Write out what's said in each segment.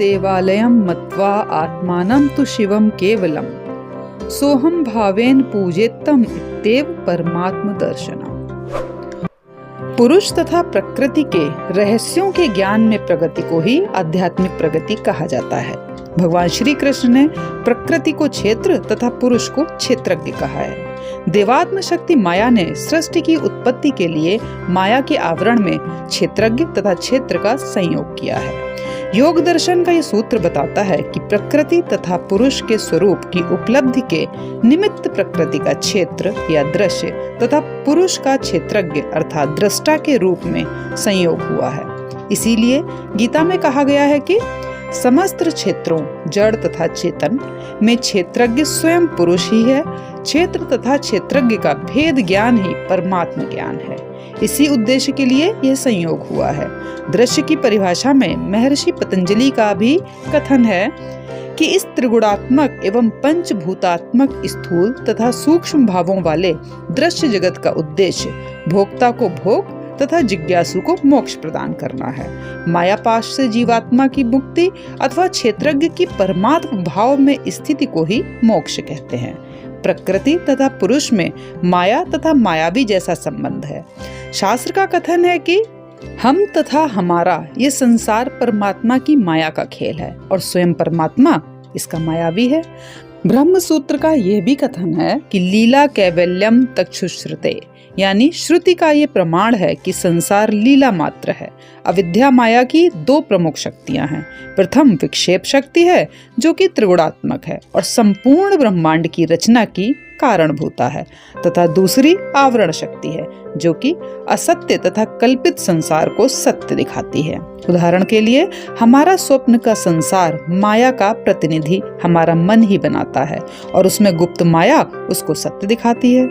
देवालयं मत्वा आत्मानं तु शिवं केवलम् सोहम भावेन पूजेत्तम इत्येव परमात्म दर्शनम। पुरुष तथा प्रकृति के रहस्यों के ज्ञान में प्रगति को ही आध्यात्मिक प्रगति कहा जाता है। भगवान श्री कृष्ण ने प्रकृति को क्षेत्र तथा पुरुष को क्षेत्रज्ञ कहा है। देवात्म शक्ति माया ने सृष्टि की उत्पत्ति के लिए माया के आवरण में क्षेत्रज्ञ तथा क्षेत्र का संयोग किया है। योग दर्शन का ये सूत्र बताता है कि प्रकृति तथा पुरुष के स्वरूप की उपलब्धि के निमित्त प्रकृति का क्षेत्र या दृश्य तथा पुरुष का क्षेत्रज्ञ अर्थात दृष्टा के रूप में संयोग हुआ है। इसीलिए गीता में कहा गया है कि समस्त क्षेत्रों जड़ तथा चेतन में क्षेत्रज्ञ स्वयं पुरुष ही है। क्षेत्र तथा क्षेत्रज्ञ का भेद ज्ञान ही परमात्म ज्ञान है। इसी उद्देश्य के लिए यह संयोग हुआ है। दृश्य की परिभाषा में महर्षि पतंजलि का भी कथन है कि इस त्रिगुणात्मक एवं पंचभूतात्मक स्थूल तथा सूक्ष्म भावों वाले दृश्य जगत का उद्देश्य भोक्ता को भोग तथा जिज्ञासु को मोक्ष प्रदान करना है। मायापाश से जीवात्मा की मुक्ति अथवा क्षेत्रज्ञ की परमात्म भाव में स्थिति को ही मोक्ष कहते हैं। प्रकृति तथा पुरुष में माया तथा मायावी जैसा संबंध है। शास्त्र का कथन है कि हम तथा हमारा ये संसार परमात्मा की माया का खेल है और स्वयं परमात्मा इसका मायावी है। ब्रह्म सूत्र का यह भी कथन है कि लीला कैवल्यम तक्षुश्रुते, यानी श्रुति का ये प्रमाण है कि संसार लीला मात्र है। अविद्या माया की दो प्रमुख शक्तियां हैं। प्रथम विक्षेप शक्ति है जो कि त्रिगुणात्मक है और संपूर्ण ब्रह्मांड की रचना की कारणभूता है, तथा दूसरी आवरण शक्ति है जो कि असत्य तथा कल्पित संसार को सत्य दिखाती है। उदाहरण के लिए हमारा स्वप्न का संसार माया का प्रतिनिधि हमारा मन ही बनाता है और उसमें गुप्त माया उसको सत्य दिखाती है।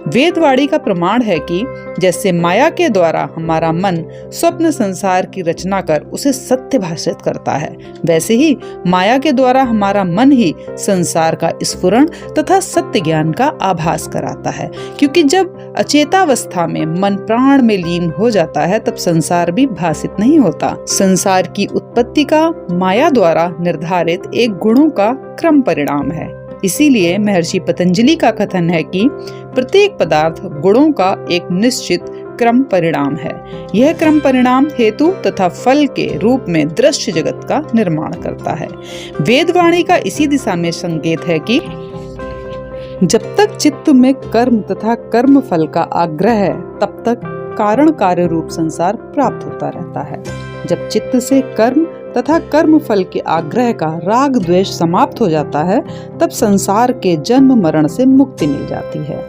वेदवाणी का प्रमाण है कि जैसे माया के द्वारा हमारा मन स्वप्न संसार की रचना कर उसे सत्य भाषित करता है, वैसे ही माया के द्वारा हमारा मन ही संसार का स्फुरण तथा सत्य ज्ञान का आभास कराता है। क्योंकि जब अचेतावस्था में मन प्राण में लीन हो जाता है तब संसार भी भाषित नहीं होता। संसार की उत्पत्ति का माया द्वारा निर्धारित एक गुणों का क्रम परिणाम है। इसीलिए महर्षि पतंजलि का कथन है कि प्रत्येक पदार्थ गुणों का एक निश्चित क्रम परिणाम है। यह क्रम परिणाम हेतु तथा फल के रूप में दृश्य जगत का निर्माण करता है। वेदवाणी का इसी दिशा में संकेत है कि जब तक चित्त में कर्म तथा कर्म फल का आग्रह है तब तक कारण कार्य रूप संसार प्राप्त होता रहता है। जब चित्त से कर्म तथा कर्म फल के आग्रह का राग द्वेष समाप्त हो जाता है तब संसार के जन्म मरण से मुक्ति मिल जाती है।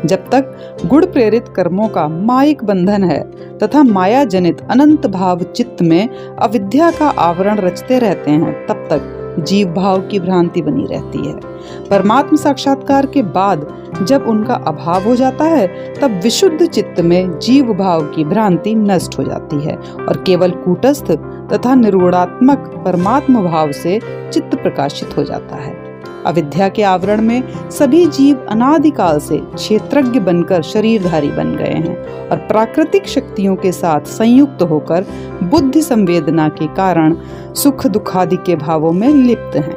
जब तक गुण प्रेरित कर्मों का मायिक बंधन है तथा माया जनित अनंत भाव चित्त में अविद्या का आवरण रचते रहते हैं तब तक जीव भाव की भ्रांति बनी रहती है। परमात्म साक्षात्कार के बाद जब उनका अभाव हो जाता है तब विशुद्ध चित्त में जीव भाव की भ्रांति नष्ट हो जाती है और केवल कूटस्थ तथा निर्गुणात्मक परमात्म भाव से चित्त प्रकाशित हो जाता है। अविद्या के आवरण में सभी जीव अनादिकाल से क्षेत्रज्ञ बनकर शरीरधारी बन गए हैं और प्राकृतिक शक्तियों के साथ संयुक्त होकर बुद्धि संवेदना के कारण सुख दुखादि के भावों में लिप्त हैं।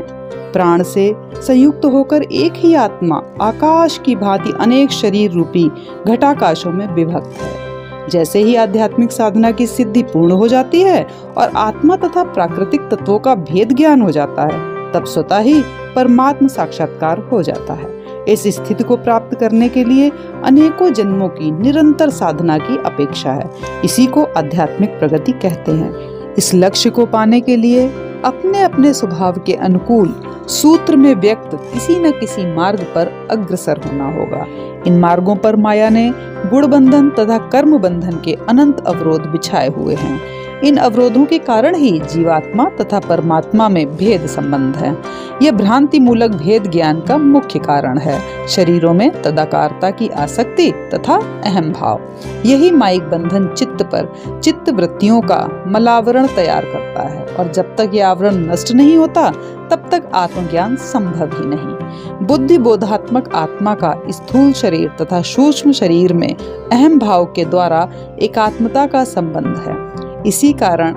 प्राण से संयुक्त होकर एक ही आत्मा आकाश की भांति अनेक शरीर रूपी घटाकाशों में विभक्त है। जैसे ही आध्यात्मिक साधना की सिद्धि पूर्ण हो जाती है और आत्मा तथा प्राकृतिक तत्वों का भेद ज्ञान हो जाता है तब स्वतः ही परमात्म साक्षात्कार हो जाता है। इस स्थिति को प्राप्त करने के लिए अनेकों जन्मों की निरंतर साधना की अपेक्षा है। इसी को आध्यात्मिक प्रगति कहते हैं। इस लक्ष्य को पाने के लिए अपने अपने स्वभाव के अनुकूल सूत्र में व्यक्त किसी न किसी मार्ग पर अग्रसर होना होगा। इन मार्गों पर माया ने गुण बंधन तथा कर्म बंधन के अनंत अवरोध बिछाए हुए हैं। इन अवरोधों के कारण ही जीवात्मा तथा परमात्मा में भेद संबंध है। यह भ्रांति मूलक भेद ज्ञान का मुख्य कारण है। शरीरों में तदाकारता की आसक्ति तथा अहम भाव, यही माइक बंधन चित्त पर चित्त वृत्तियों का मलावरण तैयार करता है और जब तक यह आवरण नष्ट नहीं होता तब तक आत्मज्ञान संभव ही नहीं। बुद्धि बोधात्मक आत्मा का स्थूल शरीर तथा सूक्ष्म शरीर में अहम भाव के द्वारा एकात्मता का संबंध है। इसी कारण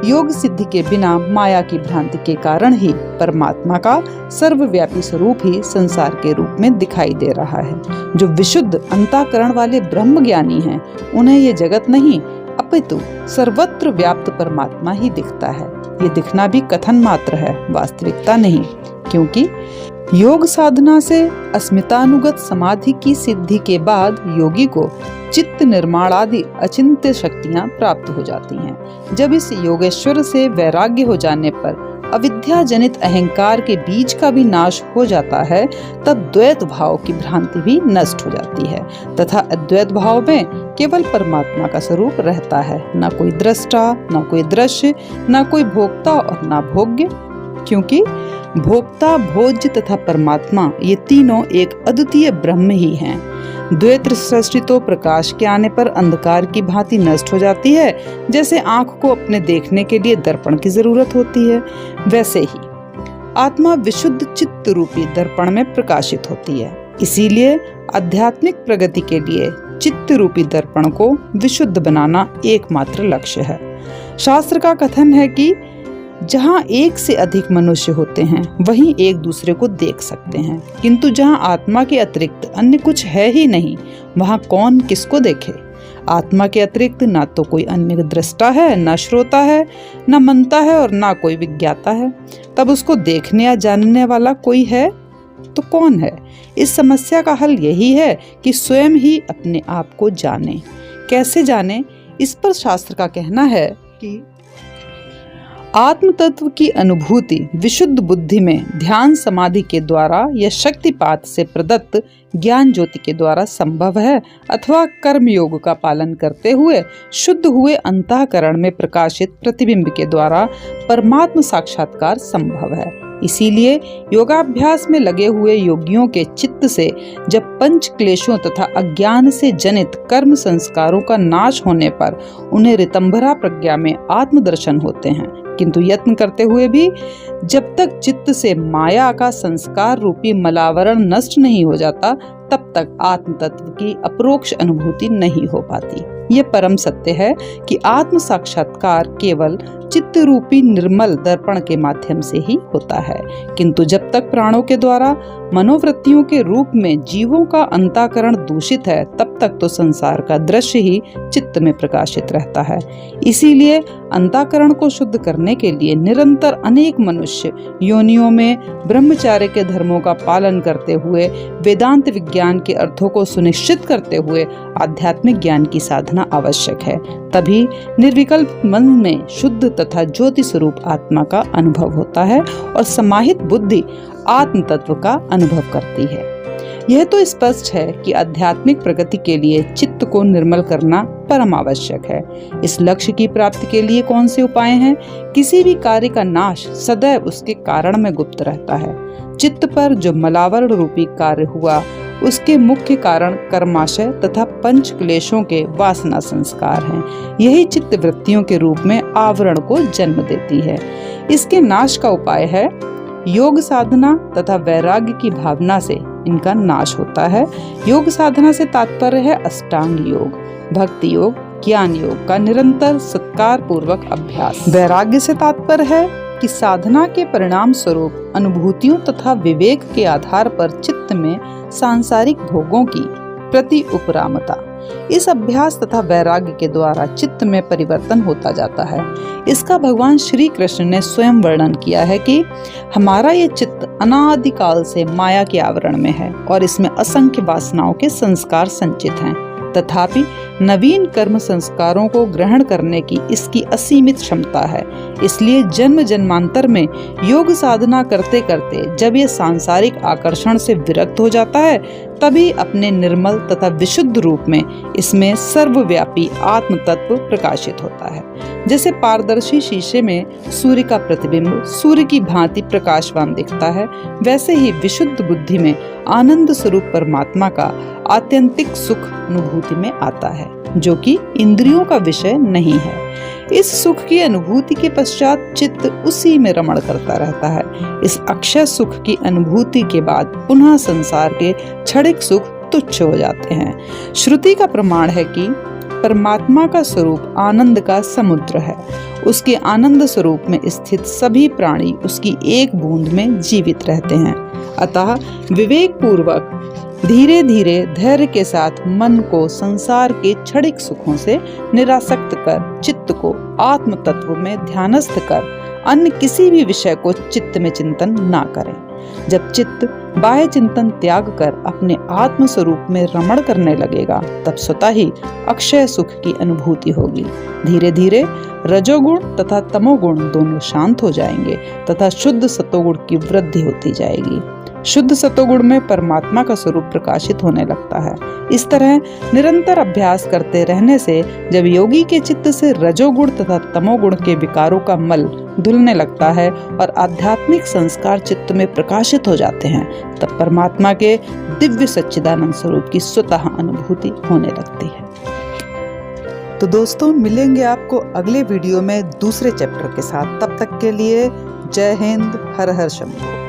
योग सिद्धि के बिना माया की भ्रांति के कारण ही परमात्मा का सर्वव्यापी स्वरूप ही संसार के रूप में दिखाई दे रहा है। जो विशुद्ध अंतःकरण वाले ब्रह्म ज्ञानी हैं, उन्हें ये जगत नहीं अपितु सर्वत्र व्याप्त परमात्मा ही दिखता है। ये दिखना भी कथन मात्र है, वास्तविकता नहीं, क्योंकि योग साधना से अस्मितानुगत समाधि की सिद्धि के बाद योगी को चित्त निर्माण आदि अचिंत्य शक्तियां प्राप्त हो जाती हैं। जब इस योगेश्वर से वैराग्य हो जाने पर अविद्या जनित अहंकार के बीज का भी नाश हो जाता है, तब द्वैत भाव की भ्रांति भी नष्ट हो जाती है तथा अद्वैत भाव में केवल परमात्मा का स्वरूप रहता है, न कोई दृष्टा, न कोई दृश्य, न कोई भोक्ता और न भोग्य। क्योंकि भोक्ता, भोज्य तथा परमात्मा ये तीनों एक अद्वितीय ब्रह्म ही हैं। द्वैत सृष्टि तो प्रकाश के आने पर अंधकार की भांति नष्ट हो जाती है। जैसे आंख को अपने देखने के लिए दर्पण की जरूरत होती है, वैसे ही आत्मा विशुद्ध चित्त रूपी दर्पण में प्रकाशित होती है। इसीलिए आध्यात्मिक प्रगति के लिए चित्त रूपी दर्पण को विशुद्ध बनाना एकमात्र लक्ष्य है। शास्त्र का कथन है कि जहाँ एक से अधिक मनुष्य होते हैं, वहीं एक दूसरे को देख सकते हैं, किंतु जहाँ आत्मा के अतिरिक्त अन्य कुछ है ही नहीं, वहाँ कौन किसको देखे। आत्मा के अतिरिक्त ना तो कोई अन्य दृष्टा है, ना श्रोता है, ना मनता है और ना कोई विज्ञाता है। तब उसको देखने या जानने वाला कोई है तो कौन है? इस समस्या का हल यही है कि स्वयं ही अपने आप को जाने। कैसे जाने? इस पर शास्त्र का कहना है कि आत्म तत्व की अनुभूति विशुद्ध बुद्धि में ध्यान समाधि के द्वारा या शक्तिपात से प्रदत्त ज्ञान ज्योति के द्वारा संभव है, अथवा कर्म योग का पालन करते हुए शुद्ध हुए अंतःकरण में प्रकाशित प्रतिबिंब के द्वारा परमात्म साक्षात्कार संभव है। इसीलिए योगाभ्यास में लगे हुए योगियों के चित्त से जब पंच क्लेशों तथा अज्ञान से जनित कर्म संस्कारों का नाश होने पर उन्हें ऋतंभरा प्रज्ञा में आत्मदर्शन होते हैं, किंतु यत्न करते हुए भी जब तक चित्त से माया का संस्कार रूपी मलावरण नष्ट नहीं हो जाता, तब तक आत्म तत्व की अपरोक्ष अनुभूति नहीं हो पाती। ये परम सत्य है कि आत्म साक्षात्कार केवल चित्त रूपी निर्मल दर्पण के माध्यम से ही होता है, किंतु जब तक प्राणों के द्वारा मनोवृत्तियों के रूप में जीवों का अंतःकरण दूषित है, तब तक तो संसार का दृश्य ही चित्त में प्रकाशित रहता है। इसीलिए अंतःकरण को शुद्ध करने के लिए निरंतर अनेक मनुष्य योनियों में ब्रह्मचार्य के धर्मों का पालन करते हुए, वेदांत विज्ञान के अर्थों को सुनिश्चित करते हुए आध्यात्मिक ज्ञान की साधना आवश्यक है। तभी निर्विकल्प मन में शुद्ध तथा ज्योति स्वरूप आत्मा का अनुभव होता है और समाहित बुद्धि आत्म तत्व का अनुभव करती है। यह तो स्पष्ट है कि आध्यात्मिक प्रगति के लिए चित्त को निर्मल करना परम आवश्यक है। इस लक्ष्य की प्राप्ति के लिए कौन से उपाय हैं? किसी भी कार्य का नाश सदैव उसके कारण में गुप्त रहता है। चित्त पर जो मलावरण रूपी कार्य हुआ, उसके मुख्य कारण कर्माशय तथा पंच क्लेशों के वासना संस्कार हैं। यही चित्त वृत्तियों के रूप में आवरण को जन्म देती है। इसके नाश का उपाय है योग साधना तथा वैराग्य की भावना से इनका नाश होता है। योग साधना से तात्पर्य है अष्टांग योग, भक्ति योग, ज्ञान योग का निरंतर सत्कार पूर्वक अभ्यास। वैराग्य से तात्पर्य है कि साधना के परिणाम स्वरूप अनुभूतियों तथा विवेक के आधार पर चित्त में सांसारिक भोगों की प्रति उपरामता। इस अभ्यास तथा वैराग्य के द्वारा चित्त में परिवर्तन होता जाता है। इसका भगवान श्री कृष्ण ने स्वयं वर्णन किया है कि हमारा ये चित्त अनादिकाल से माया के आवरण में है और इसमें असंख्य वासनाओं के संस्कार संचित हैं। तथापि नवीन कर्म संस्कारों को ग्रहण करने की इसकी असीमित क्षमता है। इसलिए जन्म जन्मांतर में योग साधना करते करते जब ये सांसारिक आकर्षण से विरक्त हो जाता है, तभी अपने निर्मल तथा विशुद्ध रूप में इसमें सर्वव्यापी आत्म तत्व प्रकाशित होता है। जैसे पारदर्शी शीशे में सूर्य का प्रतिबिंब सूर्य की भांति प्रकाशवान दिखता है, वैसे ही विशुद्ध बुद्धि में आनंद स्वरूप परमात्मा का आत्यंतिक सुख अनुभूति में आता है, जो कि इंद्रियों का विषय नहीं है। इस सुख की अनुभूति के पश्चात चित्त उसी में रमण करता रहता है। इस अक्षय सुख की अनुभूति के बाद पुनः संसार के क्षणिक सुख तुच्छ हो जाते हैं। श्रुति का प्रमाण है कि परमात्मा का स्वरूप आनंद का समुद्र है। उसके आनंद स्वरूप में स्थित सभी प्राणी उसकी एक बूंद में जीवित रहते हैं। अतः विवेक पूर्वक धीरे धीरे धैर्य के साथ मन को संसार के क्षणिक सुखों से निरासक्त कर चित्त को आत्म तत्व में ध्यानस्थ कर अन्य किसी भी विषय को चित्त में चिंतन ना करें। जब चित्त बाह्य चिंतन त्याग कर अपने आत्म स्वरूप में रमण करने लगेगा, तब स्वतः ही अक्षय सुख की अनुभूति होगी। धीरे धीरे रजोगुण तथा तमोगुण दोनों शांत हो जाएंगे तथा शुद्ध सतोगुण की वृद्धि होती जाएगी। शुद्ध सतोगुण में परमात्मा का स्वरूप प्रकाशित होने लगता है। इस तरह निरंतर अभ्यास करते रहने से जब योगी के चित्त से रजोगुण तथा तमोगुण के विकारों का मल धुलने लगता है और आध्यात्मिक संस्कार चित्त में प्रकाशित हो जाते हैं, तब परमात्मा के दिव्य सच्चिदानंद स्वरूप की स्वतः अनुभूति होने लगती है। तो दोस्तों, मिलेंगे आपको अगले वीडियो में दूसरे चैप्टर के साथ। तब तक के लिए जय हिंद, हर हर शंभू।